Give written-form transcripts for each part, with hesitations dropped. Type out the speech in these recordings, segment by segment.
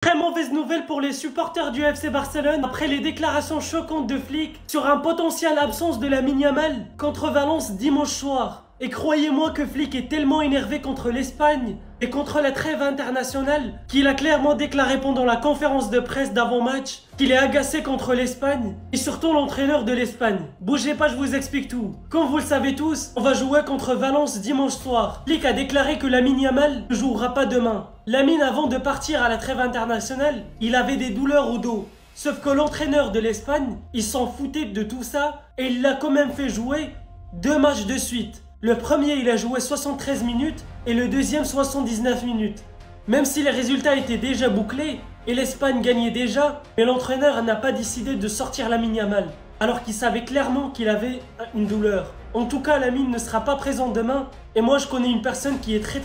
Très mauvaise nouvelle pour les supporters du FC Barcelone après les déclarations choquantes de Flick sur un potentiel absence de Lamine Yamal contre Valence dimanche soir. Et croyez-moi que Flick est tellement énervé contre l'Espagne et contre la trêve internationale qu'il a clairement déclaré pendant la conférence de presse d'avant-match qu'il est agacé contre l'Espagne et surtout l'entraîneur de l'Espagne. Bougez pas, je vous explique tout. Comme vous le savez tous, on va jouer contre Valence dimanche soir. Flick a déclaré que Lamine Yamal ne jouera pas demain. Lamine, avant de partir à la trêve internationale, il avait des douleurs au dos. Sauf que l'entraîneur de l'Espagne, il s'en foutait de tout ça et il l'a quand même fait jouer 2 matchs de suite. Le premier, il a joué 73 minutes et le deuxième 79 minutes. Même si les résultats étaient déjà bouclés et l'Espagne gagnait déjà, mais l'entraîneur n'a pas décidé de sortir Lamine Yamal, alors qu'il savait clairement qu'il avait une douleur. En tout cas, Lamine ne sera pas présent demain et moi je connais une personne qui est très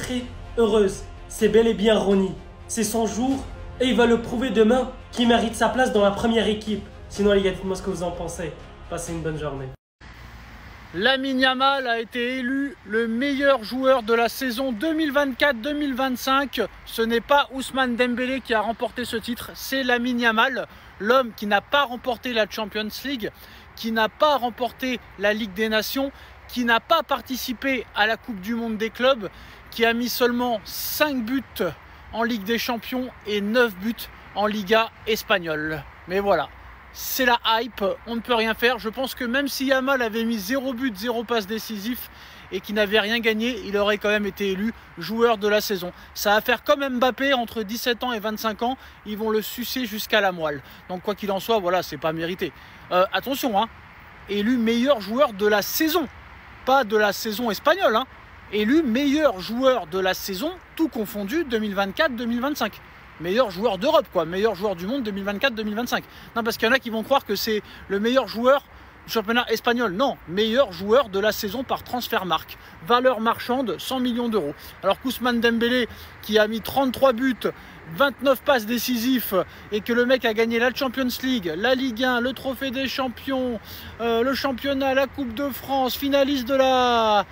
heureuse. C'est bel et bien Ronny. C'est son jour et il va le prouver demain qu'il mérite sa place dans la première équipe. Sinon les gars, dites-moi ce que vous en pensez. Passez une bonne journée. Lamine Yamal a été élu le meilleur joueur de la saison 2024-2025. Ce n'est pas Ousmane Dembélé qui a remporté ce titre, c'est Lamine Yamal, l'homme qui n'a pas remporté la Champions League, qui n'a pas remporté la Ligue des Nations, qui n'a pas participé à la Coupe du Monde des clubs, qui a mis seulement 5 buts en Ligue des Champions et 9 buts en Liga espagnole. Mais voilà. C'est la hype, on ne peut rien faire. Je pense que même si Yamal avait mis 0 but, 0 passe décisif et qu'il n'avait rien gagné, il aurait quand même été élu joueur de la saison. Ça va faire comme Mbappé, entre 17 ans et 25 ans, ils vont le sucer jusqu'à la moelle. Donc quoi qu'il en soit, voilà, c'est pas mérité. Attention, hein, élu meilleur joueur de la saison, pas de la saison espagnole, hein. Élu meilleur joueur de la saison, tout confondu, 2024-2025. Meilleur joueur d'Europe, quoi, meilleur joueur du monde 2024-2025. Non, parce qu'il y en a qui vont croire que c'est le meilleur joueur du championnat espagnol. Non, meilleur joueur de la saison par Transfermarkt. Valeur marchande, 100 millions d'euros. Alors qu'Ousmane Dembélé, qui a mis 33 buts, 29 passes décisifs, et que le mec a gagné la Champions League, la Ligue 1, le Trophée des Champions, le championnat, la Coupe de France, finaliste de la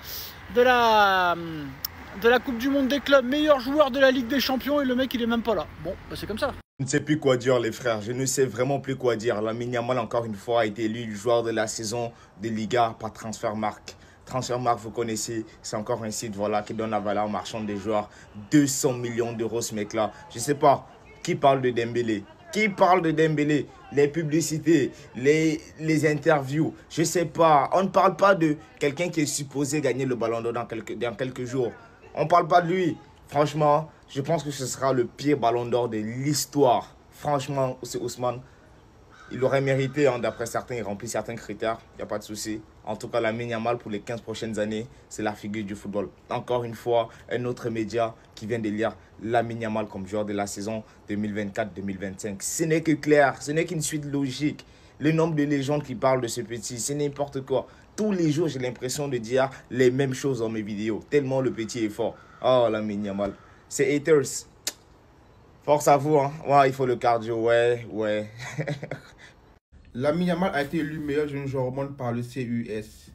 Coupe du Monde des clubs, meilleur joueur de la Ligue des Champions, et le mec il est même pas là. Bon, bah c'est comme ça. Je ne sais plus quoi dire les frères, je ne sais vraiment plus quoi dire. Lamine Yamal encore une fois a été élu le joueur de la saison de Liga par Transfermarkt. Transfermarkt, vous connaissez, c'est encore un site voilà, qui donne la valeur marchande des joueurs. 200 millions d'euros ce mec-là. Je ne sais pas, qui parle de Dembélé? Qui parle de Dembélé? Les publicités, les interviews, je ne sais pas. On ne parle pas de quelqu'un qui est supposé gagner le ballon d'or dans quelques jours. On ne parle pas de lui. Franchement, je pense que ce sera le pire ballon d'or de l'histoire. Franchement, c'est Ousmane. Il aurait mérité, hein, d'après certains, il remplit certains critères. Il n'y a pas de souci. En tout cas, Lamine Yamal, pour les 15 prochaines années, c'est la figure du football. Encore une fois, un autre média qui vient d'élire Lamine Yamal comme joueur de la saison 2024-2025. Ce n'est que clair, ce n'est qu'une suite logique. Le nombre de légendes qui parlent de ce petit, c'est n'importe quoi. Tous les jours, j'ai l'impression de dire les mêmes choses dans mes vidéos. Tellement le petit est fort. Oh, Lamine Yamal. C'est haters. Force à vous, hein. Ouais, il faut le cardio, ouais. Lamine Yamal a été élu meilleur jeune joueur au monde par le CUS.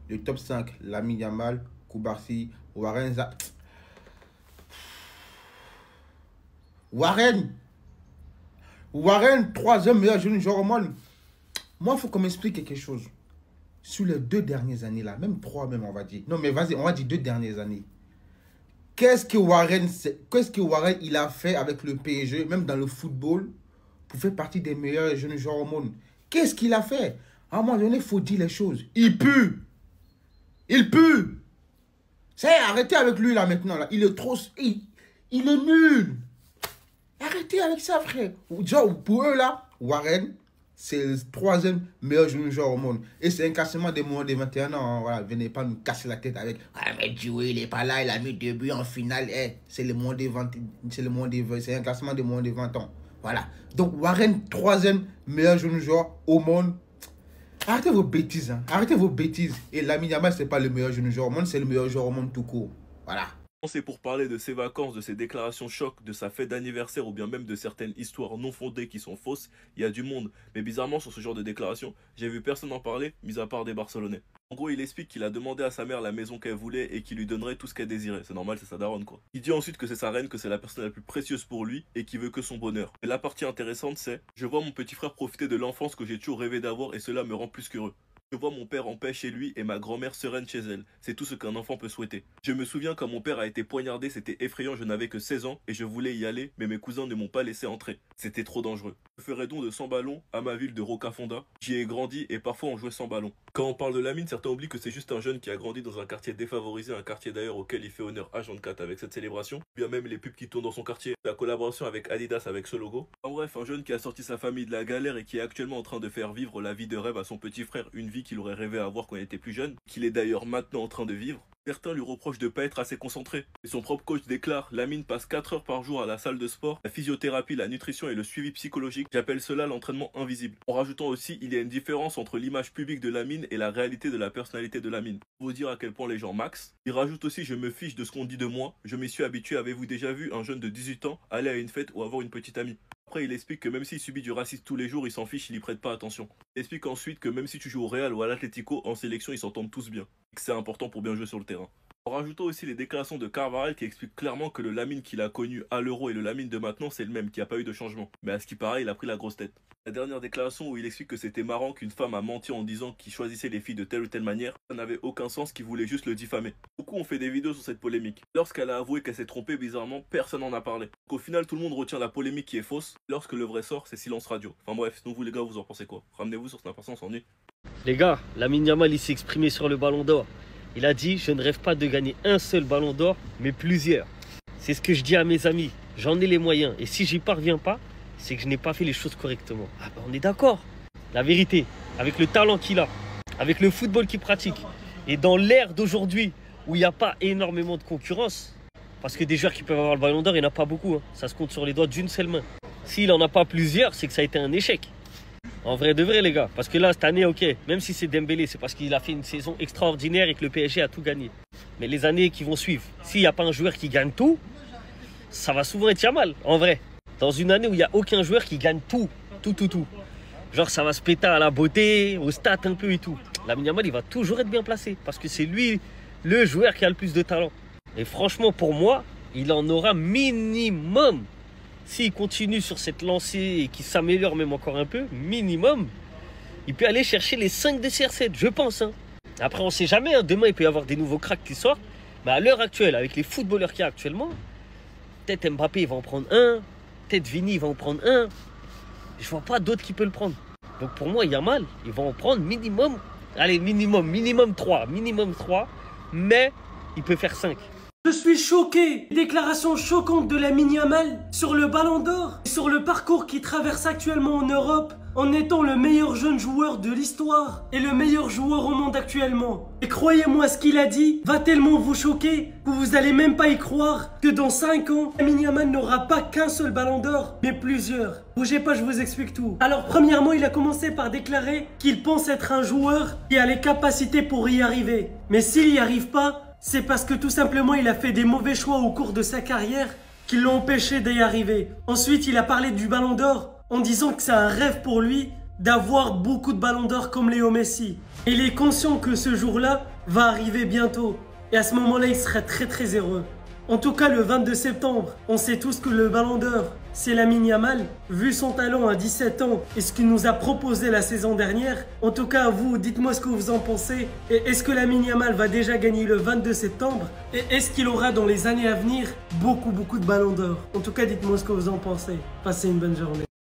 Le top 5, Lamine Yamal, Koubarsi, Warren, troisième meilleur jeune joueur au monde. Moi, il faut qu'on m'explique quelque chose. Sur les 2 dernières années, là, même 3 même, on va dire. Non, mais vas-y, on va dire 2 dernières années. Qu'est-ce que Warren il a fait avec le PSG, même dans le football, pour faire partie des meilleurs jeunes joueurs au monde? Qu'est-ce qu'il a fait? À un moment donné, il faut dire les choses. Il pue. Il pue. Arrêtez avec lui, là, maintenant. Là. Il est trop... Il est nul. Arrêtez avec ça, frère. Genre, pour eux, là, Warren... c'est le 3e meilleur jeune joueur au monde. Et c'est un cassement des moins de 21 ans. Hein. Voilà, venez pas nous casser la tête avec « Ah, mais Djoué, il est pas là, il a mis 2 buts en finale. Eh, c'est le moins des 20, c'est un classement des moins de 20 ans. » Voilà. Donc, Warren, 3e meilleur jeune joueur au monde. Arrêtez vos bêtises. Hein. Arrêtez vos bêtises. Et Lamine Yamal, c'est pas le meilleur jeune joueur au monde, c'est le meilleur joueur au monde tout court. Voilà. C'est pour parler de ses vacances, de ses déclarations choc, de sa fête d'anniversaire ou bien même de certaines histoires non fondées qui sont fausses, il y a du monde. Mais bizarrement, sur ce genre de déclaration, j'ai vu personne en parler, mis à part des Barcelonais. En gros, il explique qu'il a demandé à sa mère la maison qu'elle voulait et qu'il lui donnerait tout ce qu'elle désirait. C'est normal, c'est sa daronne quoi. Il dit ensuite que c'est sa reine, que c'est la personne la plus précieuse pour lui et qu'il veut que son bonheur. Et la partie intéressante c'est « Je vois mon petit frère profiter de l'enfance que j'ai toujours rêvé d'avoir et cela me rend plus qu'heureux. Je vois mon père en paix chez lui et ma grand-mère sereine chez elle. C'est tout ce qu'un enfant peut souhaiter. Je me souviens quand mon père a été poignardé, c'était effrayant, je n'avais que 16 ans et je voulais y aller, mais mes cousins ne m'ont pas laissé entrer. C'était trop dangereux. Je ferai don de 100 ballons à ma ville de Rocafonda. J'y ai grandi et parfois on jouait sans ballon. Quand on parle de Lamine, certains oublient que c'est juste un jeune qui a grandi dans un quartier défavorisé, un quartier d'ailleurs auquel il fait honneur H24 avec cette célébration. Bien même les pubs qui tournent dans son quartier, la collaboration avec Adidas avec ce logo. En bref, un jeune qui a sorti sa famille de la galère et qui est actuellement en train de faire vivre la vie de rêve à son petit frère, une vie qu'il aurait rêvé avoir quand il était plus jeune, qu'il est d'ailleurs maintenant en train de vivre. Certains lui reprochent de ne pas être assez concentré. Et son propre coach déclare « Lamine passe 4 heures par jour à la salle de sport, la physiothérapie, la nutrition et le suivi psychologique. J'appelle cela l'entraînement invisible. » En rajoutant aussi, il y a une différence entre l'image publique de Lamine et la réalité de la personnalité de Lamine. Pour vous dire à quel point les gens max. Il rajoute aussi « Je me fiche de ce qu'on dit de moi. Je m'y suis habitué. Avez-vous déjà vu un jeune de 18 ans aller à une fête ou avoir une petite amie ?» Après, il explique que même s'il subit du racisme tous les jours, il s'en fiche, il y prête pas attention. Il explique ensuite que même si tu joues au Real ou à l'Atlético, en sélection, ils s'entendent tous bien. Et que c'est important pour bien jouer sur le terrain. En rajoutant aussi les déclarations de Carvajal qui expliquent clairement que le Lamine qu'il a connu à l'Euro et le Lamine de maintenant, c'est le même, qu'il n'y a pas eu de changement. Mais à ce qui paraît, il a pris la grosse tête. La dernière déclaration où il explique que c'était marrant qu'une femme a menti en disant qu'il choisissait les filles de telle ou telle manière, ça n'avait aucun sens, qu'il voulait juste le diffamer. Beaucoup ont fait des vidéos sur cette polémique. Lorsqu'elle a avoué qu'elle s'est trompée, bizarrement, personne n'en a parlé. Donc, au final, tout le monde retient la polémique qui est fausse. Lorsque le vrai sort, c'est silence radio. Enfin bref, sinon vous les gars, vous en pensez quoi? Ramenez-vous sur Snap, on s'ennuie. Les gars, Lamine Yamal, il s'est exprimé sur le Ballon d'Or. Il a dit « Je ne rêve pas de gagner un seul Ballon d'Or, mais plusieurs. » C'est ce que je dis à mes amis. J'en ai les moyens. Et si j'y parviens pas, c'est que je n'ai pas fait les choses correctement. Ah ben on est d'accord. La vérité, avec le talent qu'il a, avec le football qu'il pratique, et dans l'ère d'aujourd'hui où il n'y a pas énormément de concurrence, parce que des joueurs qui peuvent avoir le Ballon d'Or, il n'y en a pas beaucoup. Hein. Ça se compte sur les doigts d'une seule main. S'il n'en a pas plusieurs, c'est que ça a été un échec. En vrai de vrai les gars, parce que là cette année ok, même si c'est Dembélé, c'est parce qu'il a fait une saison extraordinaire et que le PSG a tout gagné. Mais les années qui vont suivre, s'il n'y a pas un joueur qui gagne tout, ça va souvent être Yamal, en vrai. Dans une année où il n'y a aucun joueur qui gagne tout. Genre ça va se péter à la beauté, au stats un peu et tout. Lamine Yamal il va toujours être bien placé, parce que c'est lui le joueur qui a le plus de talent. Et franchement pour moi, il en aura minimum. S'il continue sur cette lancée et qu'il s'améliore même encore un peu, minimum, il peut aller chercher les 5 de CR7, je pense. Hein. Après, on ne sait jamais. Hein. Demain, il peut y avoir des nouveaux cracks qui sortent. Mais à l'heure actuelle, avec les footballeurs qu'il y a actuellement, peut-être Mbappé il va en prendre un, peut-être Vini il va en prendre un. Je ne vois pas d'autres qui peuvent le prendre. Donc pour moi, Yamal, il va en prendre minimum, allez, minimum 3. Mais il peut faire 5. Je suis choqué. Déclaration choquante de Lamine Yamal sur le Ballon d'Or, sur le parcours qu'il traverse actuellement en Europe, en étant le meilleur jeune joueur de l'histoire et le meilleur joueur au monde actuellement. Et croyez-moi, ce qu'il a dit va tellement vous choquer que vous allez même pas y croire que dans 5 ans, Lamine Yamal n'aura pas qu'un seul Ballon d'Or, mais plusieurs. Bougez pas, je vous explique tout. Alors premièrement, il a commencé par déclarer qu'il pense être un joueur qui a les capacités pour y arriver. Mais s'il n'y arrive pas, c'est parce que tout simplement il a fait des mauvais choix au cours de sa carrière qui l'ont empêché d'y arriver. Ensuite, il a parlé du Ballon d'Or en disant que c'est un rêve pour lui d'avoir beaucoup de Ballons d'Or comme Léo Messi. Et il est conscient que ce jour-là va arriver bientôt. Et à ce moment-là, il serait très heureux. En tout cas, le 22 septembre, on sait tous que le Ballon d'Or, c'est Lamine Yamal. Vu son talent à 17 ans et ce qu'il nous a proposé la saison dernière, en tout cas, vous, dites-moi ce que vous en pensez. Et est-ce que Lamine Yamal va déjà gagner le 22 septembre? Et est-ce qu'il aura dans les années à venir beaucoup de Ballons d'Or? En tout cas, dites-moi ce que vous en pensez. Passez une bonne journée.